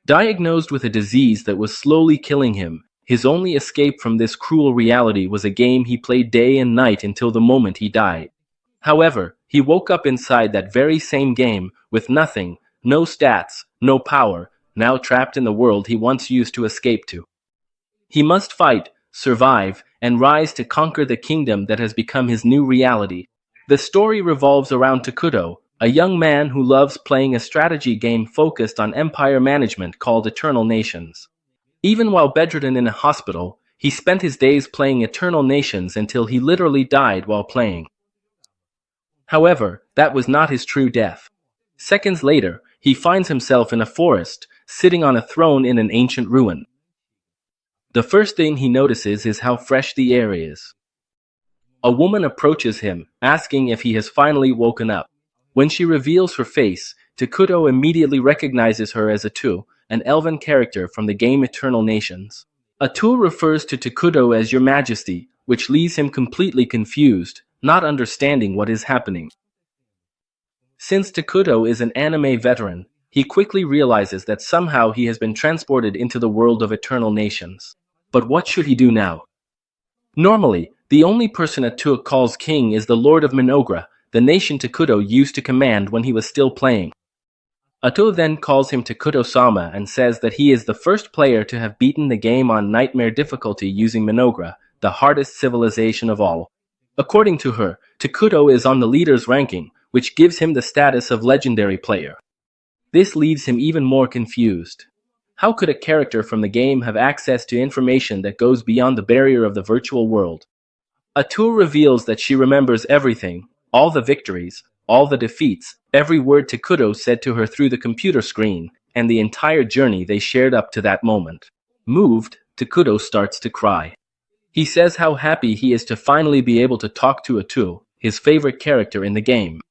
Diagnosed with a disease that was slowly killing him, his only escape from this cruel reality was a game he played day and night until the moment he died. However, he woke up inside that very same game, with nothing, no stats, no power, now trapped in the world he once used to escape to. He must fight, survive, and rise to conquer the kingdom that has become his new reality. The story revolves around Takuto, a young man who loves playing a strategy game focused on empire management called Eternal Nations. Even while bedridden in a hospital, he spent his days playing Eternal Nations until he literally died while playing. However, that was not his true death. Seconds later, he finds himself in a forest, sitting on a throne in an ancient ruin. The first thing he notices is how fresh the air is. A woman approaches him, asking if he has finally woken up. When she reveals her face, Takuto immediately recognizes her as Atu, an elven character from the game Eternal Nations. Atu refers to Takuto as Your Majesty, which leaves him completely confused, not understanding what is happening. Since Takuto is an anime veteran, he quickly realizes that somehow he has been transported into the world of Eternal Nations. But what should he do now? Normally, the only person Atu calls king is the Lord of Mynoghra, the nation Takuto used to command when he was still playing. Atu then calls him Takuto-sama and says that he is the first player to have beaten the game on nightmare difficulty using Mynoghra, the hardest civilization of all. According to her, Takuto is on the leader's ranking, which gives him the status of legendary player. This leaves him even more confused. How could a character from the game have access to information that goes beyond the barrier of the virtual world? Atu reveals that she remembers everything, all the victories, all the defeats, every word Takuto said to her through the computer screen, and the entire journey they shared up to that moment. Moved, Takuto starts to cry. He says how happy he is to finally be able to talk to Atu, his favorite character in the game.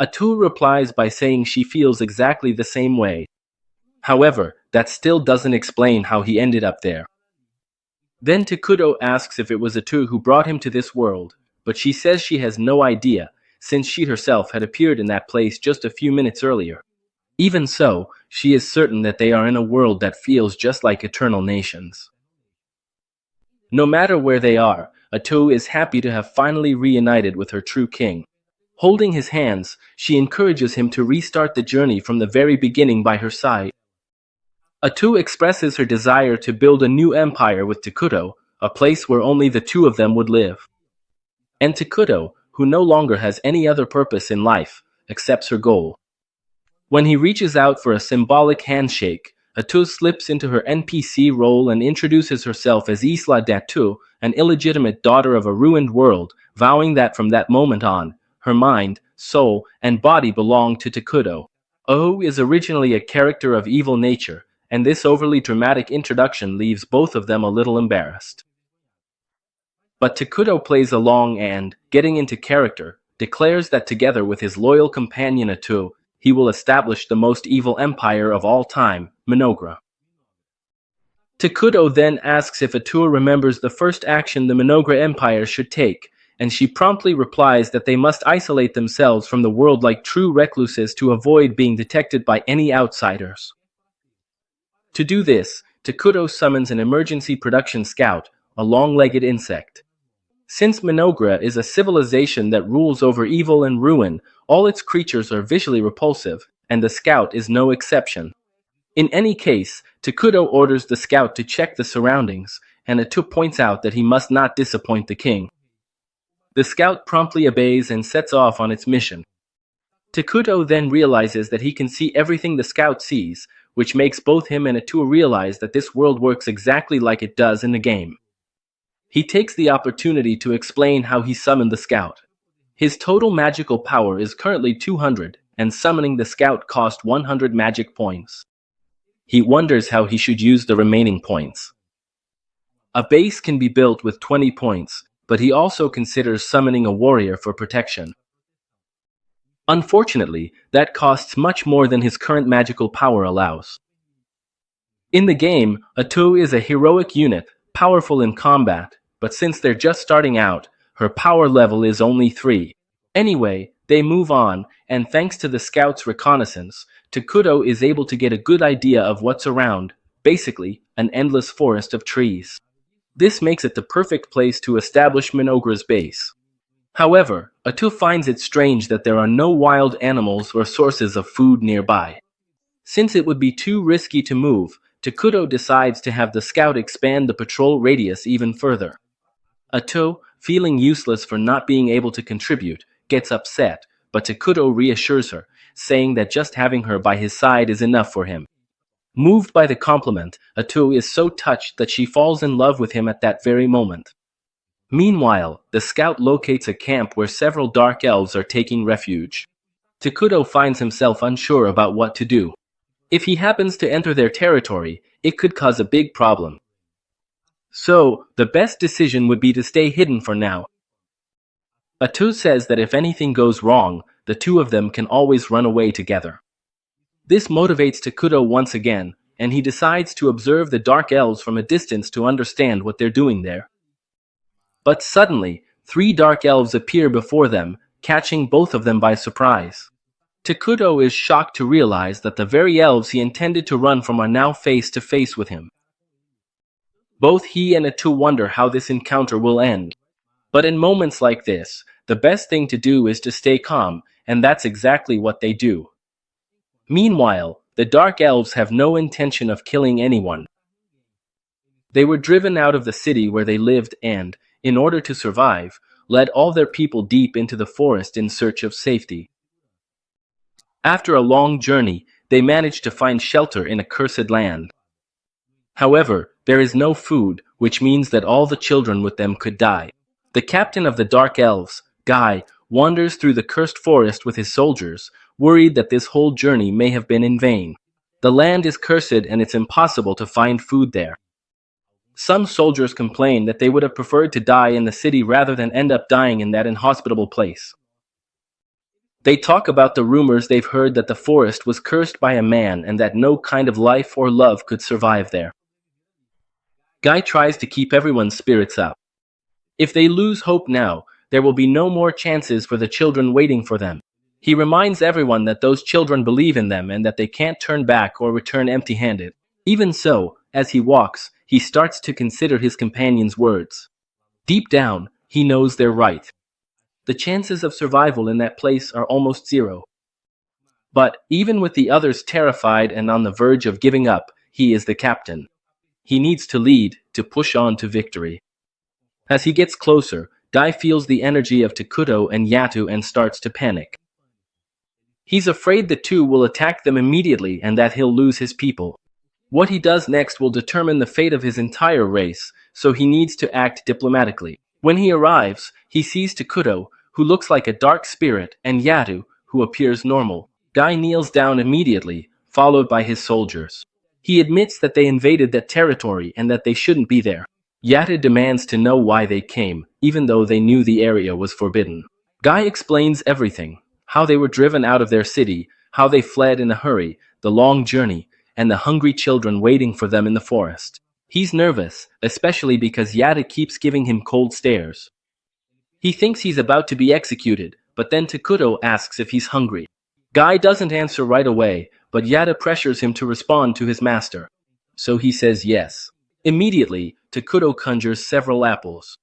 Atu replies by saying she feels exactly the same way. However, that still doesn't explain how he ended up there. Then Takuto asks if it was Atu who brought him to this world, but she says she has no idea, since she herself had appeared in that place just a few minutes earlier. Even so, she is certain that they are in a world that feels just like Eternal Nations. No matter where they are, Atu is happy to have finally reunited with her true king. Holding his hands, she encourages him to restart the journey from the very beginning by her side. Atu expresses her desire to build a new empire with Takuto, a place where only the two of them would live. And Takuto, who no longer has any other purpose in life, accepts her goal. When he reaches out for a symbolic handshake, Atu slips into her NPC role and introduces herself as Isla Datu, an illegitimate daughter of a ruined world, vowing that from that moment on, her mind, soul, and body belong to Takuto. Oh is originally a character of evil nature, and this overly dramatic introduction leaves both of them a little embarrassed. But Takuto plays along and, getting into character, declares that together with his loyal companion Atu, he will establish the most evil empire of all time, Mynoghra. Takuto then asks if Atu remembers the first action the Mynoghra Empire should take, and she promptly replies that they must isolate themselves from the world like true recluses to avoid being detected by any outsiders. To do this, Takuto summons an emergency production scout, a long-legged insect. Since Mynoghra is a civilization that rules over evil and ruin, all its creatures are visually repulsive, and the scout is no exception. In any case, Takuto orders the scout to check the surroundings, and Atu points out that he must not disappoint the king. The scout promptly obeys and sets off on its mission. Takuto then realizes that he can see everything the scout sees, which makes both him and Atu realize that this world works exactly like it does in the game. He takes the opportunity to explain how he summoned the scout. His total magical power is currently 200, and summoning the scout cost 100 magic points. He wonders how he should use the remaining points. A base can be built with 20 points, but he also considers summoning a warrior for protection. Unfortunately, that costs much more than his current magical power allows. In the game, Atu is a heroic unit, powerful in combat, but since they're just starting out, her power level is only 3. Anyway, they move on, and thanks to the scout's reconnaissance, Takuto is able to get a good idea of what's around, basically, an endless forest of trees. This makes it the perfect place to establish Mynoghra's base. However, Atu finds it strange that there are no wild animals or sources of food nearby. Since it would be too risky to move, Takuto decides to have the scout expand the patrol radius even further. Atu, feeling useless for not being able to contribute, gets upset, but Takuto reassures her, saying that just having her by his side is enough for him. Moved by the compliment, Atu is so touched that she falls in love with him at that very moment. Meanwhile, the scout locates a camp where several dark elves are taking refuge. Takuto finds himself unsure about what to do. If he happens to enter their territory, it could cause a big problem. So, the best decision would be to stay hidden for now. Atu says that if anything goes wrong, the two of them can always run away together. This motivates Takuto once again, and he decides to observe the dark elves from a distance to understand what they're doing there. But suddenly, 3 dark elves appear before them, catching both of them by surprise. Takuto is shocked to realize that the very elves he intended to run from are now face to face with him. Both he and Atu wonder how this encounter will end. But in moments like this, the best thing to do is to stay calm, and that's exactly what they do. Meanwhile, the dark elves have no intention of killing anyone. They were driven out of the city where they lived and, in order to survive, led all their people deep into the forest in search of safety. After a long journey, they managed to find shelter in a cursed land. However, there is no food, which means that all the children with them could die. The captain of the Dark Elves, Guy, wanders through the cursed forest with his soldiers, worried that this whole journey may have been in vain. The land is cursed and it's impossible to find food there. Some soldiers complain that they would have preferred to die in the city rather than end up dying in that inhospitable place. They talk about the rumors they've heard that the forest was cursed by a man and that no kind of life or love could survive there. Guy tries to keep everyone's spirits up. If they lose hope now, there will be no more chances for the children waiting for them. He reminds everyone that those children believe in them and that they can't turn back or return empty-handed. Even so, as he walks, he starts to consider his companion's words. Deep down, he knows they're right. The chances of survival in that place are almost zero. But even with the others terrified and on the verge of giving up, he is the captain. He needs to lead, to push on to victory. As he gets closer, Dai feels the energy of Takuto and Yatu and starts to panic. He's afraid the two will attack them immediately and that he'll lose his people. What he does next will determine the fate of his entire race, so he needs to act diplomatically. When he arrives, he sees Takuto, who looks like a dark spirit, and Yatu, who appears normal. Guy kneels down immediately, followed by his soldiers. He admits that they invaded that territory and that they shouldn't be there. Yatu demands to know why they came, even though they knew the area was forbidden. Guy explains everything, how they were driven out of their city, how they fled in a hurry, the long journey, and the hungry children waiting for them in the forest. He's nervous, especially because Yatu keeps giving him cold stares. He thinks he's about to be executed, but then Takuto asks if he's hungry. Guy doesn't answer right away, but Yatu pressures him to respond to his master. So he says yes. Immediately, Takuto conjures several apples.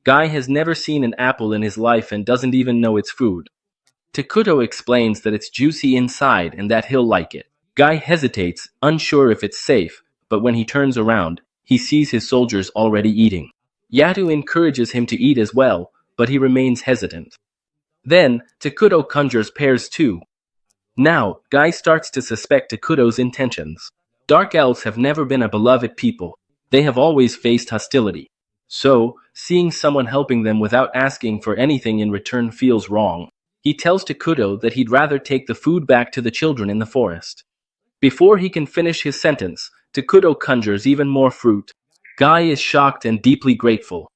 Guy has never seen an apple in his life and doesn't even know it's food. Takuto explains that it's juicy inside and that he'll like it. Guy hesitates, unsure if it's safe, but when he turns around, he sees his soldiers already eating. Yatu encourages him to eat as well, but he remains hesitant. Then, Takuto conjures pears too. Now, Guy starts to suspect Takuto's intentions. Dark elves have never been a beloved people. They have always faced hostility. So, seeing someone helping them without asking for anything in return feels wrong. He tells Takuto that he'd rather take the food back to the children in the forest. Before he can finish his sentence, Takuto conjures even more fruit. Guy is shocked and deeply grateful.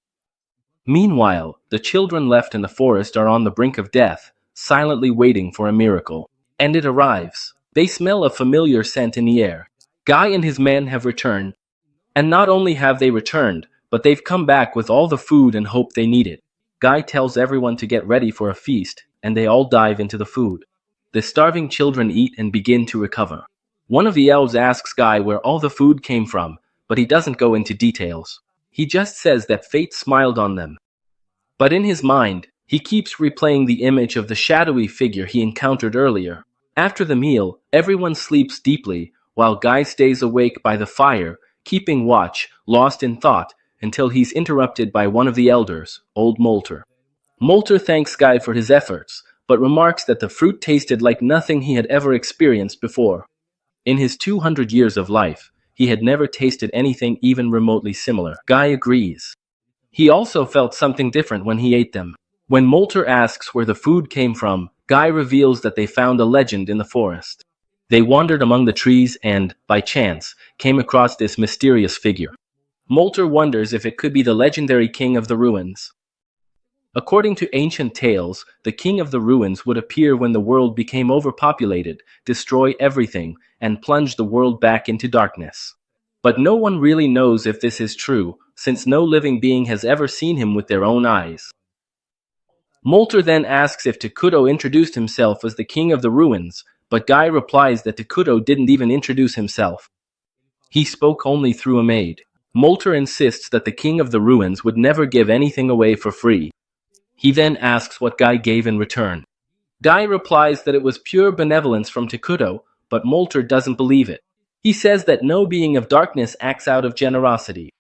Meanwhile, the children left in the forest are on the brink of death, silently waiting for a miracle. And it arrives. They smell a familiar scent in the air. Guy and his men have returned. And not only have they returned, but they've come back with all the food and hope they needed. Guy tells everyone to get ready for a feast, and they all dive into the food. The starving children eat and begin to recover. One of the elves asks Guy where all the food came from, but he doesn't go into details. He just says that fate smiled on them. But in his mind, he keeps replaying the image of the shadowy figure he encountered earlier. After the meal, everyone sleeps deeply, while Guy stays awake by the fire, keeping watch, lost in thought, until he's interrupted by one of the elders, old Molter. Molter thanks Guy for his efforts, but remarks that the fruit tasted like nothing he had ever experienced before. In his 200 years of life, he had never tasted anything even remotely similar. Guy agrees. He also felt something different when he ate them. When Molter asks where the food came from, Guy reveals that they found a legend in the forest. They wandered among the trees and, by chance, came across this mysterious figure. Molter wonders if it could be the legendary King of the Ruins. According to ancient tales, the King of the Ruins would appear when the world became overpopulated, destroy everything, and plunge the world back into darkness. But no one really knows if this is true, since no living being has ever seen him with their own eyes. Molter then asks if Takuto introduced himself as the King of the Ruins, but Guy replies that Takuto didn't even introduce himself. He spoke only through a maid. Molter insists that the King of the Ruins would never give anything away for free. He then asks what Guy gave in return. Guy replies that it was pure benevolence from Takuto, but Molter doesn't believe it. He says that no being of darkness acts out of generosity.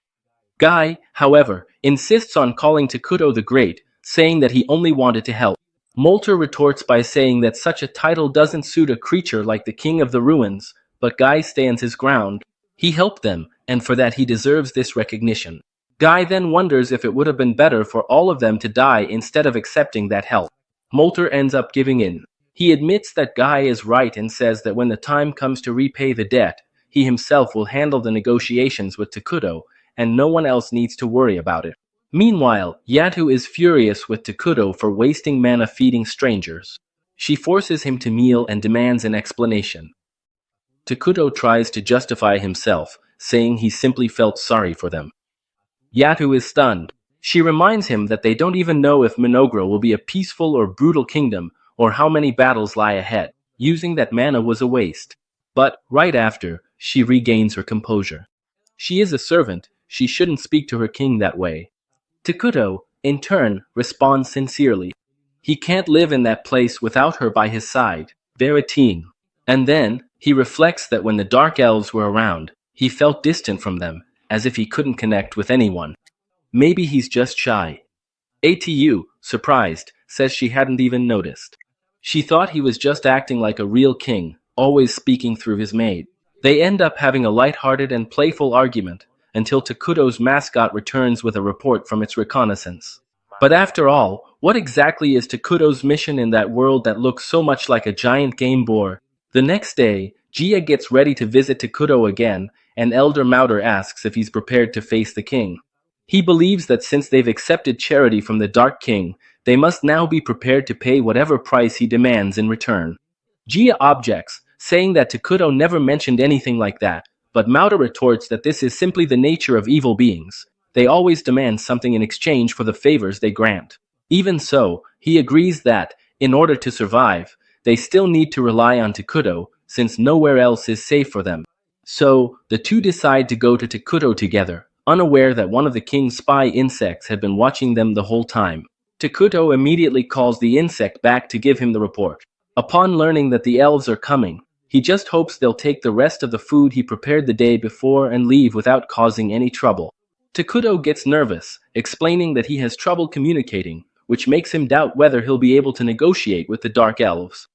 Guy, however, insists on calling Takuto the Great, saying that he only wanted to help. Molter retorts by saying that such a title doesn't suit a creature like the King of the Ruins, but Guy stands his ground. He helped them, and for that he deserves this recognition. Guy then wonders if it would have been better for all of them to die instead of accepting that help. Molter ends up giving in. He admits that Guy is right and says that when the time comes to repay the debt, he himself will handle the negotiations with Takuto, and no one else needs to worry about it. Meanwhile, Yatu is furious with Takuto for wasting mana feeding strangers. She forces him to kneel and demands an explanation. Takuto tries to justify himself, saying he simply felt sorry for them. Yatu is stunned. She reminds him that they don't even know if Mynoghra will be a peaceful or brutal kingdom, or how many battles lie ahead, using that mana was a waste. But, right after, she regains her composure. She is a servant, she shouldn't speak to her king that way. Takuto, in turn, responds sincerely. He can't live in that place without her by his side, Veritying. And then, he reflects that when the Dark Elves were around, he felt distant from them, as if he couldn't connect with anyone. Maybe he's just shy. Atu, surprised, says she hadn't even noticed. She thought he was just acting like a real king, always speaking through his maid. They end up having a light-hearted and playful argument, until Takuto's mascot returns with a report from its reconnaissance. But after all, what exactly is Takuto's mission in that world that looks so much like a giant game board? The next day, Jia gets ready to visit Takuto again, and Elder Mauter asks if he's prepared to face the king. He believes that since they've accepted charity from the Dark King, they must now be prepared to pay whatever price he demands in return. Jia objects, saying that Takuto never mentioned anything like that, but Mauter retorts that this is simply the nature of evil beings. They always demand something in exchange for the favors they grant. Even so, he agrees that, in order to survive, they still need to rely on Takuto, since nowhere else is safe for them. So, the two decide to go to Takuto together, unaware that one of the king's spy insects had been watching them the whole time. Takuto immediately calls the insect back to give him the report. Upon learning that the elves are coming, he just hopes they'll take the rest of the food he prepared the day before and leave without causing any trouble. Takuto gets nervous, explaining that he has trouble communicating, which makes him doubt whether he'll be able to negotiate with the Dark Elves.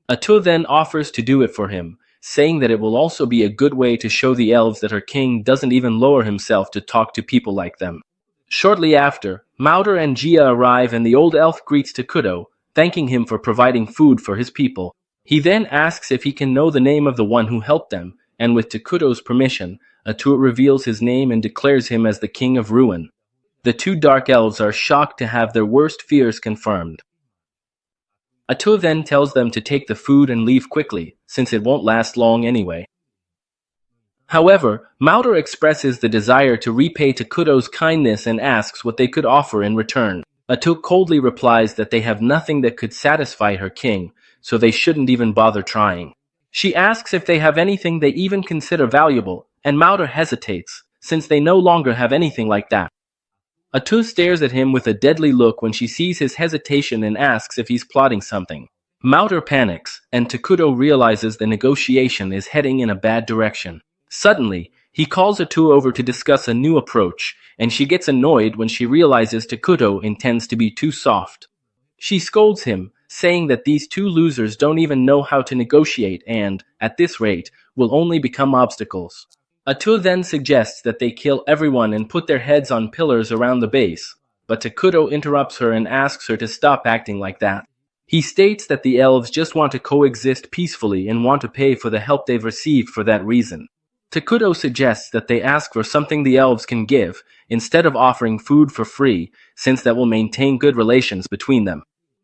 Atu then offers to do it for him, saying that it will also be a good way to show the elves that her king doesn't even lower himself to talk to people like them. Shortly after, Mauter and Jia arrive and the old elf greets Takuto, thanking him for providing food for his people. He then asks if he can know the name of the one who helped them, and with Takuto's permission, Atu reveals his name and declares him as the King of Ruin. The two Dark Elves are shocked to have their worst fears confirmed. Atu then tells them to take the food and leave quickly, since it won't last long anyway. However, Mauter expresses the desire to repay Takuto's kindness and asks what they could offer in return. Atu coldly replies that they have nothing that could satisfy her king, so they shouldn't even bother trying. She asks if they have anything they even consider valuable, and Mauder hesitates, since they no longer have anything like that. Atu stares at him with a deadly look when she sees his hesitation and asks if he's plotting something. Mauder panics, and Takuto realizes the negotiation is heading in a bad direction. Suddenly, he calls Atu over to discuss a new approach, and she gets annoyed when she realizes Takuto intends to be too soft. She scolds him, saying that these two losers don't even know how to negotiate and, at this rate, will only become obstacles. Atu then suggests that they kill everyone and put their heads on pillars around the base, but Takuto interrupts her and asks her to stop acting like that. He states that the elves just want to coexist peacefully and want to pay for the help they've received for that reason. Takuto suggests that they ask for something the elves can give, instead of offering food for free, since that will maintain good relations between them.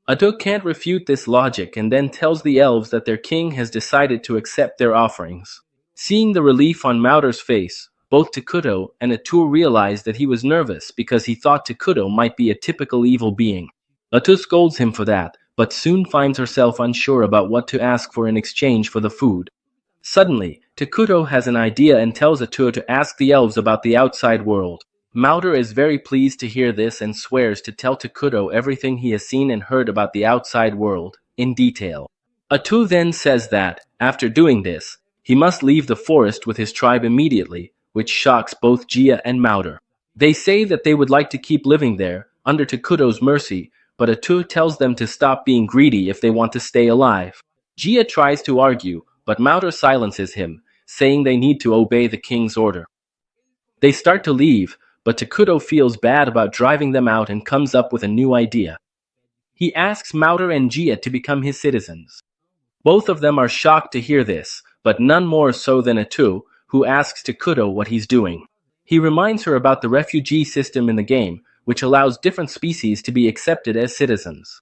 Atu can't refute this logic and then tells the elves that their king has decided to accept their offerings. Seeing the relief on Mauder's face, both Takuto and Atu realize that he was nervous because he thought Takuto might be a typical evil being. Atu scolds him for that, but soon finds herself unsure about what to ask for in exchange for the food. Suddenly, Takuto has an idea and tells Atu to ask the elves about the outside world. Mauder is very pleased to hear this and swears to tell Takuto everything he has seen and heard about the outside world, in detail. Atu then says that, after doing this, he must leave the forest with his tribe immediately, which shocks both Gia and Mauder. They say that they would like to keep living there, under Takuto's mercy, but Atu tells them to stop being greedy if they want to stay alive. Gia tries to argue, but Mauder silences him, saying they need to obey the king's order. They start to leave, but Takuto feels bad about driving them out and comes up with a new idea. He asks Mauder and Gia to become his citizens. Both of them are shocked to hear this, but none more so than Atu, who asks Takuto what he's doing. He reminds her about the refugee system in the game, which allows different species to be accepted as citizens.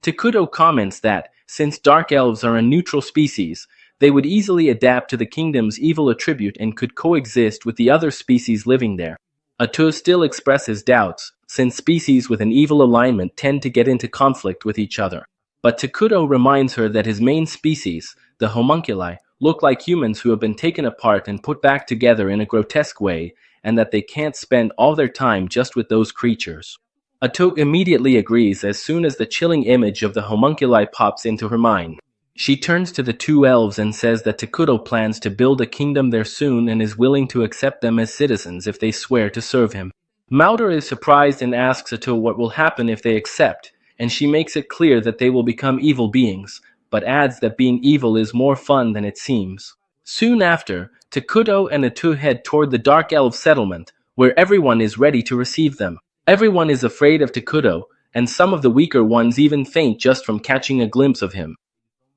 Takuto comments that, since dark elves are a neutral species, they would easily adapt to the kingdom's evil attribute and could coexist with the other species living there. Atu still expresses doubts, since species with an evil alignment tend to get into conflict with each other. But Takuto reminds her that his main species, the homunculi, look like humans who have been taken apart and put back together in a grotesque way, and that they can't spend all their time just with those creatures. Atu immediately agrees as soon as the chilling image of the homunculi pops into her mind. She turns to the two elves and says that Takuto plans to build a kingdom there soon and is willing to accept them as citizens if they swear to serve him. Mauder is surprised and asks Atu what will happen if they accept, and she makes it clear that they will become evil beings, but adds that being evil is more fun than it seems. Soon after, Takuto and Atu head toward the Dark Elf settlement, where everyone is ready to receive them. Everyone is afraid of Takuto, and some of the weaker ones even faint just from catching a glimpse of him.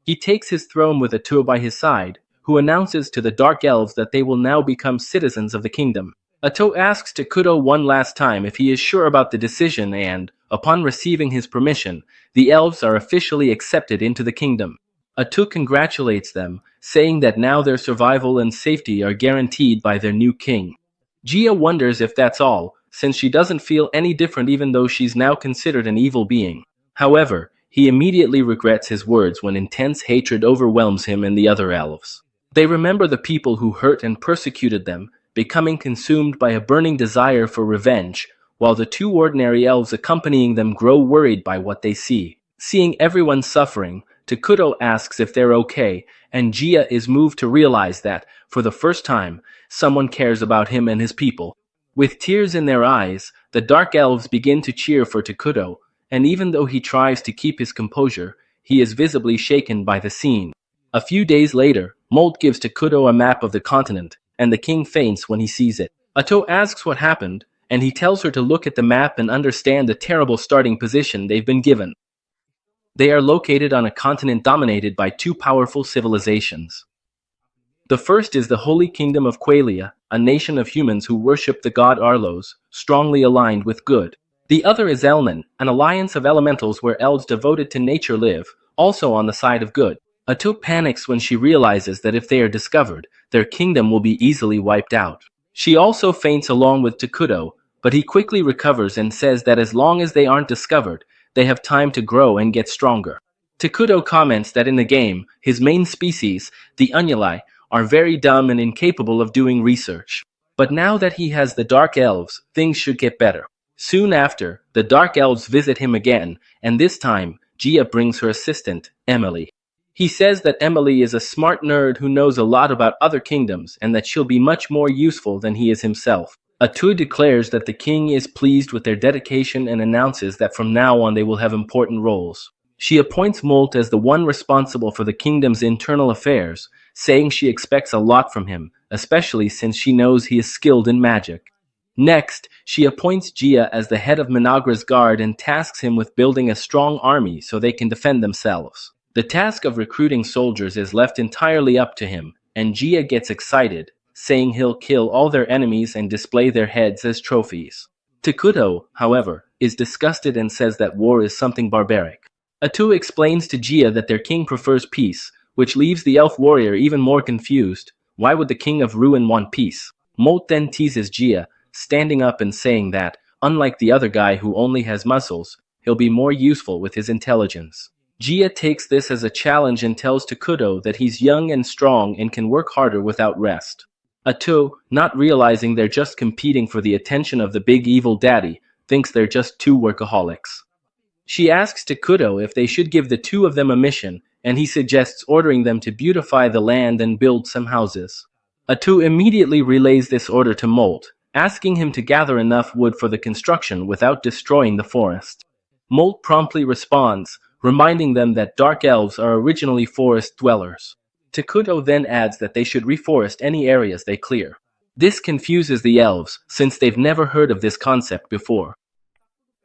He takes his throne with Atu by his side, who announces to the Dark Elves that they will now become citizens of the kingdom. Atu asks Takuto one last time if he is sure about the decision and, upon receiving his permission, the elves are officially accepted into the kingdom. Atu congratulates them, saying that now their survival and safety are guaranteed by their new king. Gia wonders if that's all, since she doesn't feel any different even though she's now considered an evil being. However, he immediately regrets his words when intense hatred overwhelms him and the other elves. They remember the people who hurt and persecuted them, becoming consumed by a burning desire for revenge, while the two ordinary elves accompanying them grow worried by what they see. Seeing everyone suffering, Takuto asks if they're okay, and Gia is moved to realize that, for the first time, someone cares about him and his people. With tears in their eyes, the Dark Elves begin to cheer for Takuto, and even though he tries to keep his composure, he is visibly shaken by the scene. A few days later, Molt gives Takuto a map of the continent, and the king faints when he sees it. Atu asks what happened, and he tells her to look at the map and understand the terrible starting position they've been given. They are located on a continent dominated by two powerful civilizations. The first is the Holy Kingdom of Qualia, a nation of humans who worship the god Arlos, strongly aligned with good. The other is Elnan, an alliance of elementals where elves devoted to nature live, also on the side of good. Atu panics when she realizes that if they are discovered, their kingdom will be easily wiped out. She also faints along with Takuto, but he quickly recovers and says that as long as they aren't discovered, they have time to grow and get stronger. Takuto comments that in the game, his main species, the Unuli, are very dumb and incapable of doing research. But now that he has the Dark Elves, things should get better. Soon after, the Dark Elves visit him again, and this time, Gia brings her assistant, Emily. He says that Emily is a smart nerd who knows a lot about other kingdoms and that she'll be much more useful than he is himself. Atu declares that the king is pleased with their dedication and announces that from now on they will have important roles. She appoints Molt as the one responsible for the kingdom's internal affairs, saying she expects a lot from him, especially since she knows he is skilled in magic. Next, she appoints Gia as the head of Mynoghra's guard and tasks him with building a strong army so they can defend themselves. The task of recruiting soldiers is left entirely up to him, and Gia gets excited, saying he'll kill all their enemies and display their heads as trophies. Takuto, however, is disgusted and says that war is something barbaric. Atu explains to Gia that their king prefers peace, which leaves the elf warrior even more confused. Why would the king of ruin want peace? Molt then teases Gia, standing up and saying that, unlike the other guy who only has muscles, he'll be more useful with his intelligence. Gia takes this as a challenge and tells Takuto that he's young and strong and can work harder without rest. Atu, not realizing they're just competing for the attention of the big evil daddy, thinks they're just two workaholics. She asks Takuto if they should give the two of them a mission, and he suggests ordering them to beautify the land and build some houses. Atu immediately relays this order to Molt, asking him to gather enough wood for the construction without destroying the forest. Molt promptly responds, reminding them that dark elves are originally forest dwellers. Takuto then adds that they should reforest any areas they clear. This confuses the elves, since they've never heard of this concept before.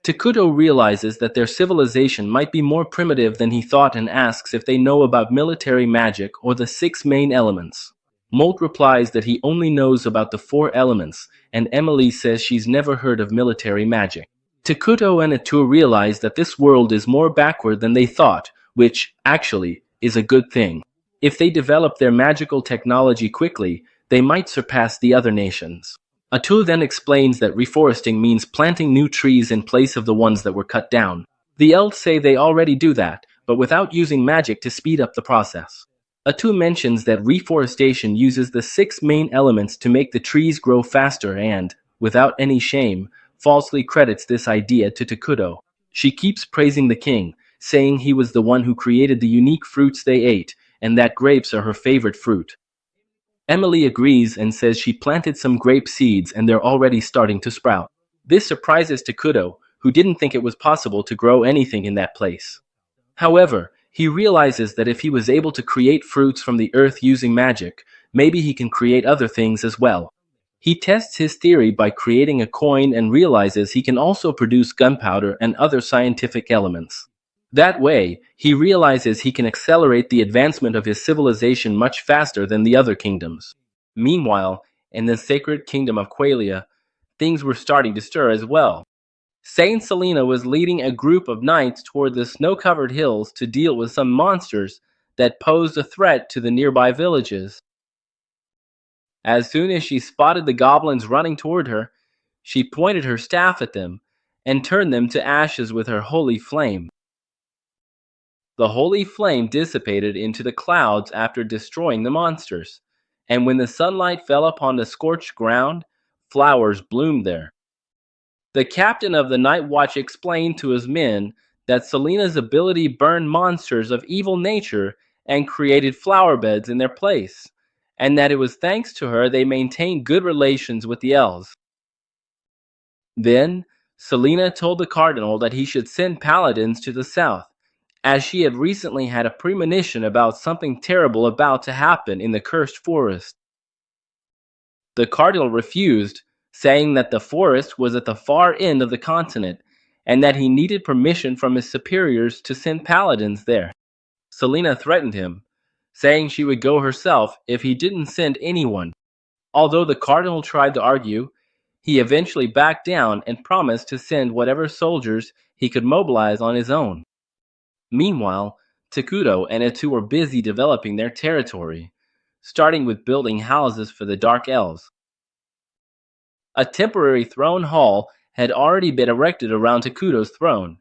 Takuto realizes that their civilization might be more primitive than he thought and asks if they know about military magic or the 6 main elements. Molt replies that he only knows about the 4 elements, and Emily says she's never heard of military magic. Takuto and Atu realize that this world is more backward than they thought, which, actually, is a good thing. If they develop their magical technology quickly, they might surpass the other nations. Atu then explains that reforesting means planting new trees in place of the ones that were cut down. The elves say they already do that, but without using magic to speed up the process. Atu mentions that reforestation uses the 6 main elements to make the trees grow faster and, without any shame, falsely credits this idea to Takuto. She keeps praising the king, saying he was the one who created the unique fruits they ate, and that grapes are her favorite fruit. Emily agrees and says she planted some grape seeds and they're already starting to sprout. This surprises Takuto, who didn't think it was possible to grow anything in that place. However, he realizes that if he was able to create fruits from the earth using magic, maybe he can create other things as well. He tests his theory by creating a coin and realizes he can also produce gunpowder and other scientific elements. That way, he realizes he can accelerate the advancement of his civilization much faster than the other kingdoms. Meanwhile, in the sacred kingdom of Qualia, things were starting to stir as well. Saint Selena was leading a group of knights toward the snow-covered hills to deal with some monsters that posed a threat to the nearby villages. As soon as she spotted the goblins running toward her, she pointed her staff at them and turned them to ashes with her holy flame. The holy flame dissipated into the clouds after destroying the monsters, and when the sunlight fell upon the scorched ground, flowers bloomed there. The captain of the night watch explained to his men that Selena's ability burned monsters of evil nature and created flower beds in their place, and that it was thanks to her they maintained good relations with the elves. Then, Selena told the cardinal that he should send paladins to the south, as she had recently had a premonition about something terrible about to happen in the cursed forest. The cardinal refused, saying that the forest was at the far end of the continent, and that he needed permission from his superiors to send paladins there. Selena threatened him, saying she would go herself if he didn't send anyone. Although the cardinal tried to argue, he eventually backed down and promised to send whatever soldiers he could mobilize on his own. Meanwhile, Takuto and Atu were busy developing their territory, starting with building houses for the Dark Elves. A temporary throne hall had already been erected around Takuto's throne,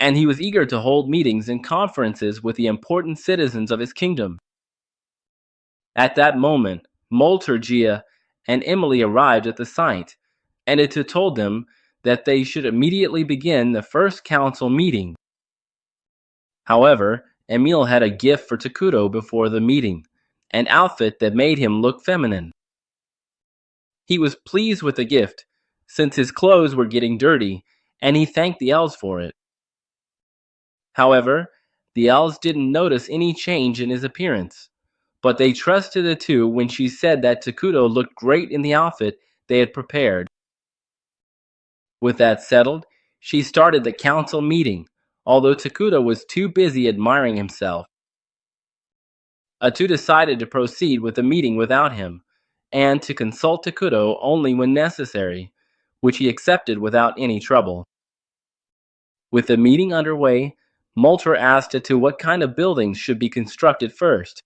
and he was eager to hold meetings and conferences with the important citizens of his kingdom. At that moment, Molter, Gia, and Emily arrived at the site, and it told them that they should immediately begin the first council meeting. However, Emil had a gift for Takuto before the meeting, an outfit that made him look feminine. He was pleased with the gift, since his clothes were getting dirty, and he thanked the elves for it. However, the elves didn't notice any change in his appearance, but they trusted the two when she said that Takuto looked great in the outfit they had prepared. With that settled, she started the council meeting, although Takuto was too busy admiring himself. Atu decided to proceed with the meeting without him, and to consult Takuto only when necessary, which he accepted without any trouble. With the meeting underway, Molter asked Atu what kind of buildings should be constructed first.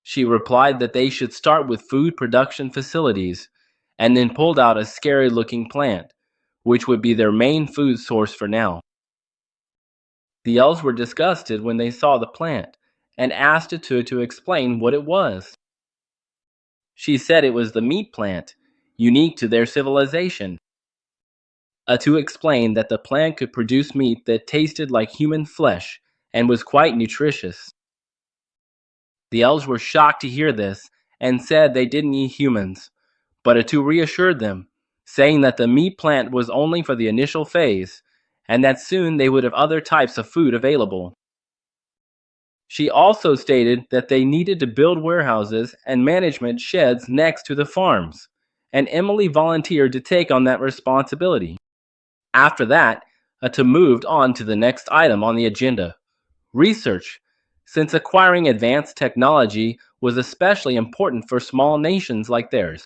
She replied that they should start with food production facilities, and then pulled out a scary-looking plant, which would be their main food source for now. The elves were disgusted when they saw the plant, and asked Atu to explain what it was. She said it was the meat plant, unique to their civilization. Atu explained that the plant could produce meat that tasted like human flesh and was quite nutritious. The elves were shocked to hear this and said they didn't eat humans, but Atu reassured them, saying that the meat plant was only for the initial phase, and that soon they would have other types of food available. She also stated that they needed to build warehouses and management sheds next to the farms, and Emily volunteered to take on that responsibility. After that, Atu moved on to the next item on the agenda, research, since acquiring advanced technology was especially important for small nations like theirs.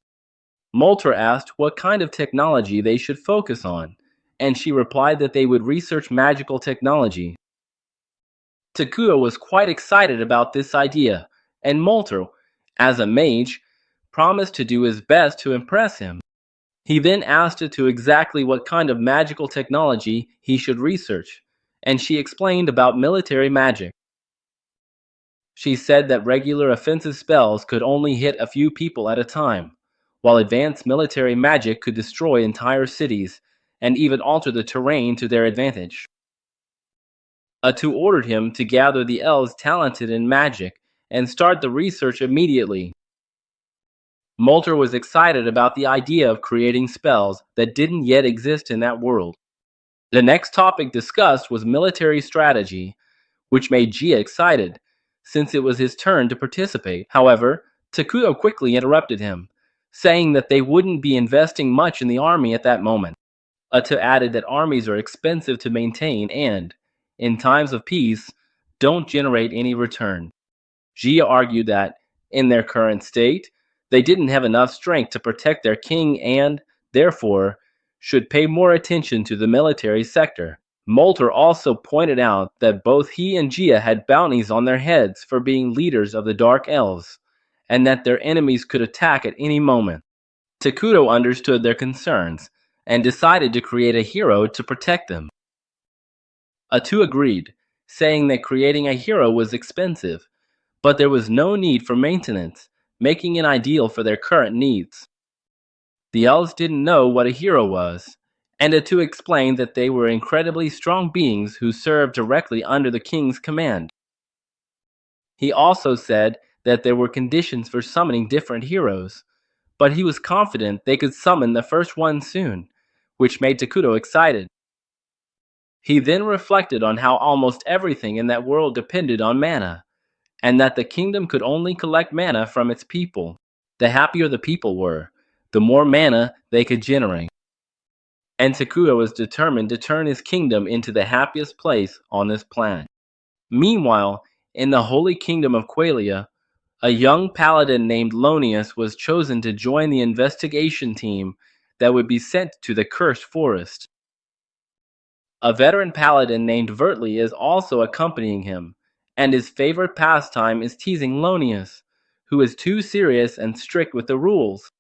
Molter asked what kind of technology they should focus on, and she replied that they would research magical technology. Takuto was quite excited about this idea, and Molter, as a mage, promised to do his best to impress him. He then asked Atu exactly what kind of magical technology he should research, and she explained about military magic. She said that regular offensive spells could only hit a few people at a time, while advanced military magic could destroy entire cities and even alter the terrain to their advantage. Atu ordered him to gather the elves talented in magic and start the research immediately. Molter was excited about the idea of creating spells that didn't yet exist in that world. The next topic discussed was military strategy, which made Gia excited, since it was his turn to participate. However, Takuto quickly interrupted him, saying that they wouldn't be investing much in the army at that moment. Atu added that armies are expensive to maintain and, in times of peace, don't generate any return. Gia argued that, in their current state, they didn't have enough strength to protect their king and, therefore, should pay more attention to the military sector. Molter also pointed out that both he and Gia had bounties on their heads for being leaders of the Dark Elves, and that their enemies could attack at any moment. Takuto understood their concerns, and decided to create a hero to protect them. Atu agreed, saying that creating a hero was expensive, but there was no need for maintenance, making it ideal for their current needs. The elves didn't know what a hero was, and Atu explained that they were incredibly strong beings who served directly under the king's command. He also said that there were conditions for summoning different heroes, but he was confident they could summon the first one soon, which made Takuto excited. He then reflected on how almost everything in that world depended on mana, and that the kingdom could only collect mana from its people. The happier the people were, the more mana they could generate. And Takuto was determined to turn his kingdom into the happiest place on this planet. Meanwhile, in the Holy Kingdom of Qualia, a young paladin named Lonius was chosen to join the investigation team that would be sent to the Cursed Forest. A veteran paladin named Vertly is also accompanying him, and his favorite pastime is teasing Lonius, who is too serious and strict with the rules.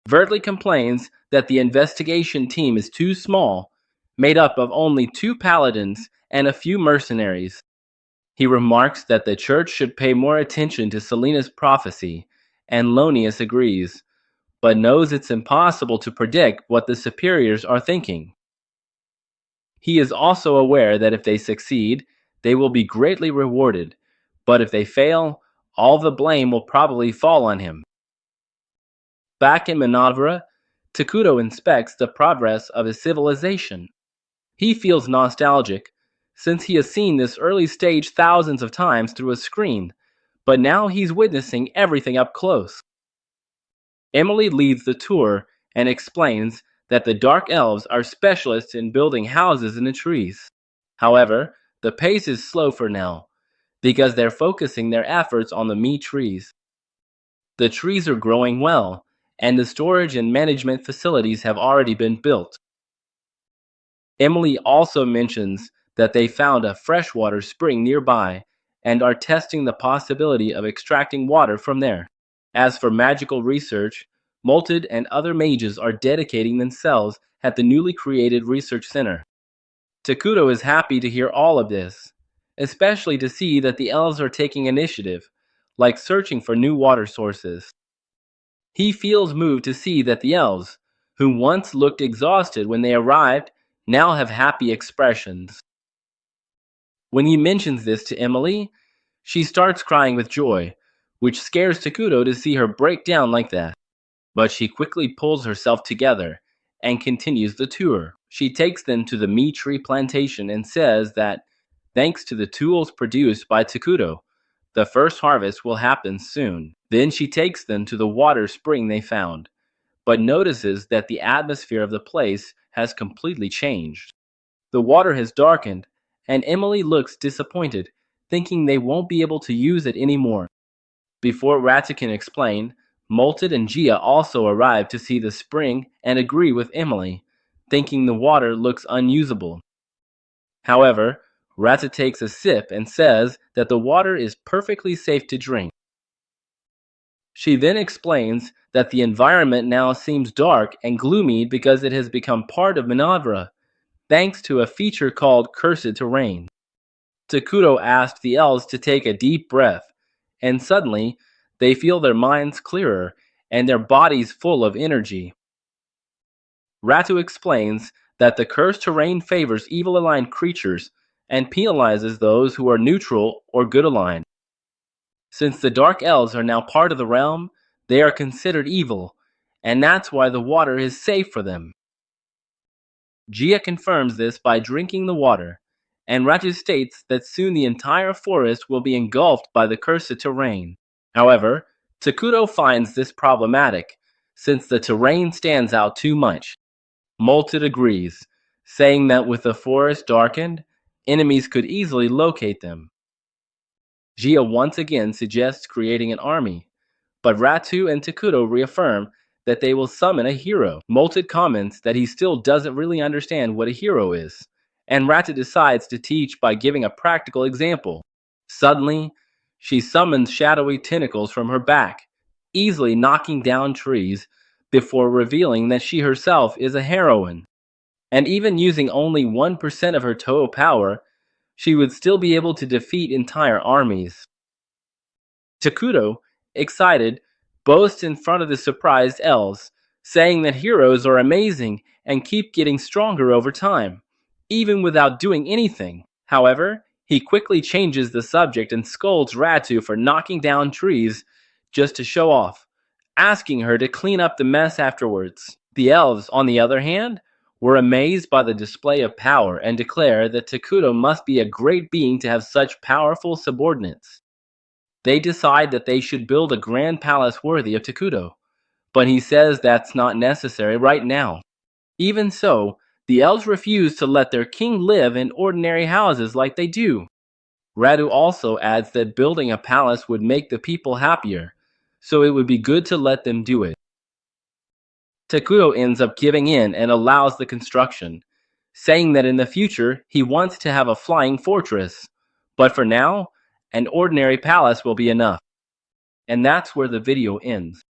Vertly complains that the investigation team is too small, made up of only 2 paladins and a few mercenaries. He remarks that the church should pay more attention to Selena's prophecy, and Lonius agrees, but knows it's impossible to predict what the superiors are thinking. He is also aware that if they succeed, they will be greatly rewarded, but if they fail, all the blame will probably fall on him. Back in Mynoghra, Takuto inspects the progress of his civilization. He feels nostalgic, since he has seen this early stage thousands of times through a screen, but now he's witnessing everything up close. Emily leads the tour and explains that the Dark Elves are specialists in building houses in the trees. However, the pace is slow for now, because they're focusing their efforts on the Mii trees. The trees are growing well, and the storage and management facilities have already been built. Emily also mentions that they found a freshwater spring nearby and are testing the possibility of extracting water from there. As for magical research, Molted and other mages are dedicating themselves at the newly created research center. Takuto is happy to hear all of this, especially to see that the elves are taking initiative, like searching for new water sources. He feels moved to see that the elves, who once looked exhausted when they arrived, now have happy expressions. When he mentions this to Emily, she starts crying with joy, which scares Takuto to see her break down like that. But she quickly pulls herself together and continues the tour. She takes them to the Mii tree plantation and says that, thanks to the tools produced by Takuto, the first harvest will happen soon. Then she takes them to the water spring they found, but notices that the atmosphere of the place has completely changed. The water has darkened, and Emily looks disappointed, thinking they won't be able to use it anymore. Before Ratu can explain, Molted and Gia also arrive to see the spring and agree with Emily, thinking the water looks unusable. However, Ratu takes a sip and says that the water is perfectly safe to drink. She then explains that the environment now seems dark and gloomy because it has become part of Mynoghra, thanks to a feature called Cursed Terrain. Takuto asks the elves to take a deep breath, and suddenly, they feel their minds clearer and their bodies full of energy. Ratu explains that the cursed terrain favors evil-aligned creatures and penalizes those who are neutral or good-aligned. Since the Dark Elves are now part of the realm, they are considered evil, and that's why the water is safe for them. Gia confirms this by drinking the water, and Ratu states that soon the entire forest will be engulfed by the cursed terrain. However, Takuto finds this problematic, since the terrain stands out too much. Molted agrees, saying that with the forest darkened, enemies could easily locate them. Gia once again suggests creating an army, but Ratu and Takuto reaffirm that they will summon a hero. Molted comments that he still doesn't really understand what a hero is, and Ratu decides to teach by giving a practical example. Suddenly, she summons shadowy tentacles from her back, easily knocking down trees before revealing that she herself is a heroine. And even using only 1% of her total power, she would still be able to defeat entire armies. Takuto, excited, boasts in front of the surprised elves, saying that heroes are amazing and keep getting stronger over time, even without doing anything. However, he quickly changes the subject and scolds Ratu for knocking down trees just to show off, asking her to clean up the mess afterwards. The elves, on the other hand, were amazed by the display of power and declare that Takuto must be a great being to have such powerful subordinates. They decide that they should build a grand palace worthy of Takuto, but he says that's not necessary right now. Even so, the elves refuse to let their king live in ordinary houses like they do. Ratu also adds that building a palace would make the people happier, so it would be good to let them do it. Takuto ends up giving in and allows the construction, saying that in the future he wants to have a flying fortress, but for now, an ordinary palace will be enough. And that's where the video ends.